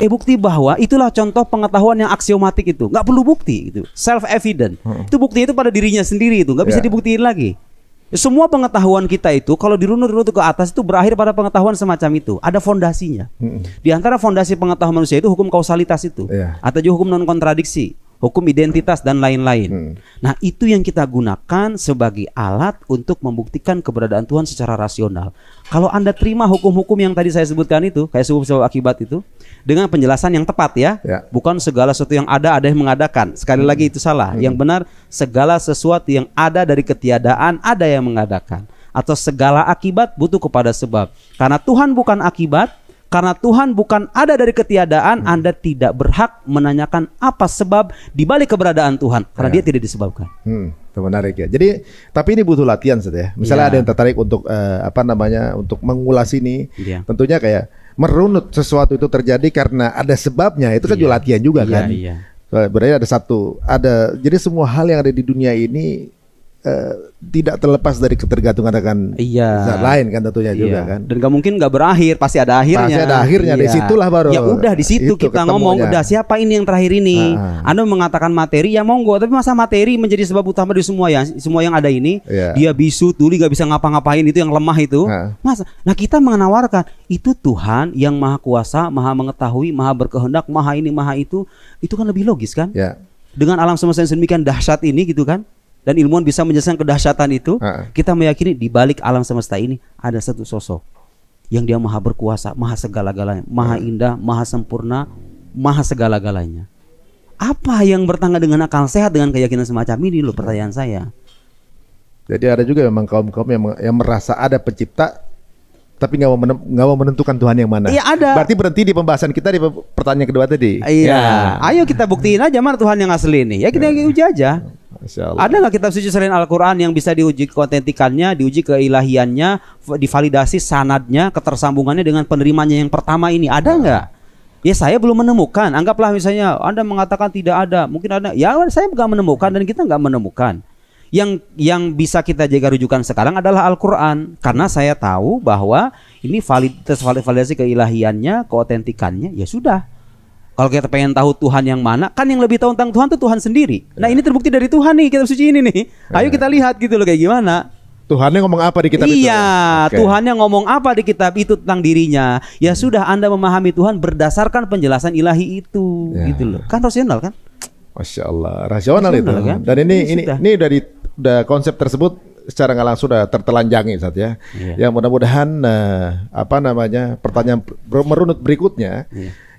Bukti bahwa itulah contoh pengetahuan yang aksiomatik itu. Nggak perlu bukti gitu. Self evident. Itu buktinya itu pada dirinya sendiri itu. Nggak bisa dibuktiin lagi. Semua pengetahuan kita itu kalau dirunut-runut ke atas itu berakhir pada pengetahuan semacam itu. Ada fondasinya. Di antara fondasi pengetahuan manusia itu hukum kausalitas itu. Atau juga hukum non kontradiksi, hukum identitas dan lain-lain. Nah, itu yang kita gunakan sebagai alat untuk membuktikan keberadaan Tuhan secara rasional. Kalau Anda terima hukum-hukum yang tadi saya sebutkan itu, kayak sebab akibat itu, dengan penjelasan yang tepat ya. Bukan segala sesuatu yang ada yang mengadakan. Sekali lagi itu salah. Yang benar, segala sesuatu yang ada dari ketiadaan ada yang mengadakan. Atau segala akibat butuh kepada sebab. Karena Tuhan bukan akibat, karena Tuhan bukan ada dari ketiadaan, Anda tidak berhak menanyakan apa sebab di balik keberadaan Tuhan, karena dia tidak disebabkan. Itu menarik ya. Jadi, tapi ini butuh latihan saja. Misalnya ada yang tertarik untuk untuk mengulas ini, tentunya kayak merunut sesuatu itu terjadi karena ada sebabnya, itu kan juga latihan juga kan. Berarti jadi semua hal yang ada di dunia ini tidak terlepas dari ketergantungan dengan zat lain kan tentunya juga kan. Dan gak mungkin gak berakhir, pasti ada akhirnya. Pasti ada akhirnya, disitulah baru. Ya udah di situ kita ngomong, udah siapa ini yang terakhir ini. Anda mengatakan materi, ya monggo. Tapi masa materi menjadi sebab utama di semua yang ada ini. Dia bisu, tuli, gak bisa ngapa-ngapain, itu yang lemah itu. Masa? Nah, kita menawarkan itu Tuhan yang maha kuasa, maha mengetahui, maha berkehendak, maha ini, maha itu kan lebih logis kan? Dengan alam semesta yang sedemikian dahsyat ini gitu kan. Dan ilmuwan bisa menjelaskan kedahsyatan itu. Kita meyakini di balik alam semesta ini ada satu sosok yang dia maha berkuasa, maha segala-galanya, maha indah, maha sempurna, maha segala-galanya. Apa yang bertentangan dengan akal sehat dengan keyakinan semacam ini loh pertanyaan saya. Jadi ada juga memang kaum-kaum yang merasa ada pencipta tapi nggak mau menentukan Tuhan yang mana. Iya ada. Berarti berhenti di pembahasan kita di pertanyaan kedua tadi. Iya. Ayo kita buktiin aja mana Tuhan yang asli ini. Ya kita uji aja. Ada nggak kitab suci selain Al-Quran yang bisa diuji keotentikannya, diuji keilahiannya, divalidasi sanadnya, ketersambungannya dengan penerimanya yang pertama ini? Ada nggak? Ya saya belum menemukan. Anggaplah misalnya Anda mengatakan tidak ada, mungkin ada. Ya saya nggak menemukan dan kita nggak menemukan. Yang bisa kita jaga rujukan sekarang adalah Al-Quran, karena saya tahu bahwa ini validasi keilahiannya, keotentikannya. Ya sudah. Kalau kita pengen tahu Tuhan yang mana, kan yang lebih tahu tentang Tuhan itu Tuhan sendiri. Nah ini terbukti dari Tuhan nih, kitab suci ini nih. Ayo kita lihat gitu loh kayak gimana. Tuhannya ngomong apa di kitab itu? Iya, Tuhannya ngomong apa di kitab itu tentang dirinya. Ya sudah, Anda memahami Tuhan berdasarkan penjelasan ilahi itu, gitu loh. Kan rasional kan? Masya Allah, rasional itu. Kan? Dan ini udah konsep tersebut secara nggak langsung sudah tertelanjangi saat ya. Yang mudah-mudahan pertanyaan merunut berikutnya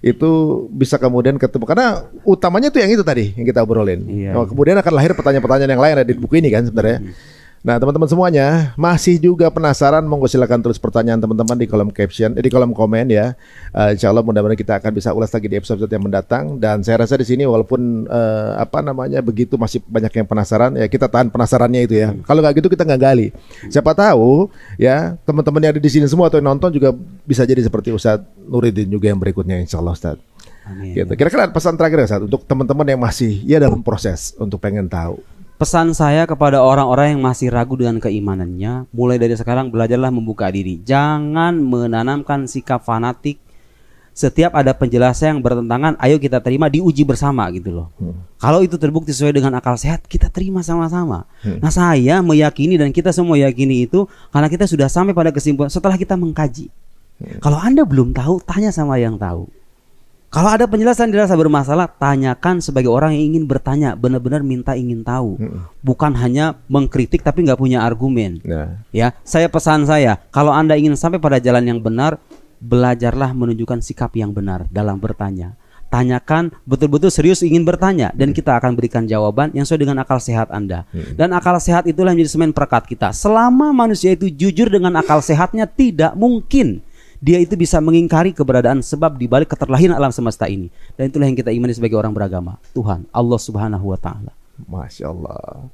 itu bisa kemudian ketemu, karena utamanya tuh yang itu tadi yang kita obrolin. Kemudian akan lahir pertanyaan-pertanyaan yang lain ada di buku ini kan sebenarnya. Nah teman-teman semuanya masih juga penasaran, monggo silakan tulis pertanyaan teman-teman di kolom caption, di kolom komen ya. Insya Allah mudah-mudahan kita akan bisa ulas lagi di episode yang mendatang. Dan saya rasa di sini walaupun begitu masih banyak yang penasaran, ya kita tahan penasarannya itu ya. Kalau nggak gitu kita nggak gali. Siapa tahu ya teman-teman yang ada di sini semua atau yang nonton juga bisa jadi seperti Ustadz Nuruddin juga yang berikutnya, insya Allah Ustadz. Gitu. Kira-kira pesan terakhir Ustadz untuk teman-teman yang masih dalam proses untuk pengen tahu. Pesan saya kepada orang-orang yang masih ragu dengan keimanannya, mulai dari sekarang belajarlah membuka diri. Jangan menanamkan sikap fanatik. Setiap ada penjelasan yang bertentangan, ayo kita terima, diuji bersama gitu loh. Kalau itu terbukti sesuai dengan akal sehat, kita terima sama-sama. Nah saya meyakini dan kita semua yakini itu karena kita sudah sampai pada kesimpulan setelah kita mengkaji. Kalau Anda belum tahu, tanya sama yang tahu. Kalau ada penjelasan dirasa bermasalah, tanyakan sebagai orang yang ingin bertanya, benar-benar minta ingin tahu, bukan hanya mengkritik tapi nggak punya argumen. Ya, pesan saya, kalau Anda ingin sampai pada jalan yang benar, belajarlah menunjukkan sikap yang benar dalam bertanya. Tanyakan betul-betul serius ingin bertanya, dan kita akan berikan jawaban yang sesuai dengan akal sehat Anda. Dan akal sehat itulah yang menjadi semen perekat kita. Selama manusia itu jujur dengan akal sehatnya, tidak mungkin dia itu bisa mengingkari keberadaan sebab di balik keterlahiran alam semesta ini. Dan itulah yang kita imani sebagai orang beragama, Tuhan Allah Subhanahu wa Ta'ala. Masya Allah.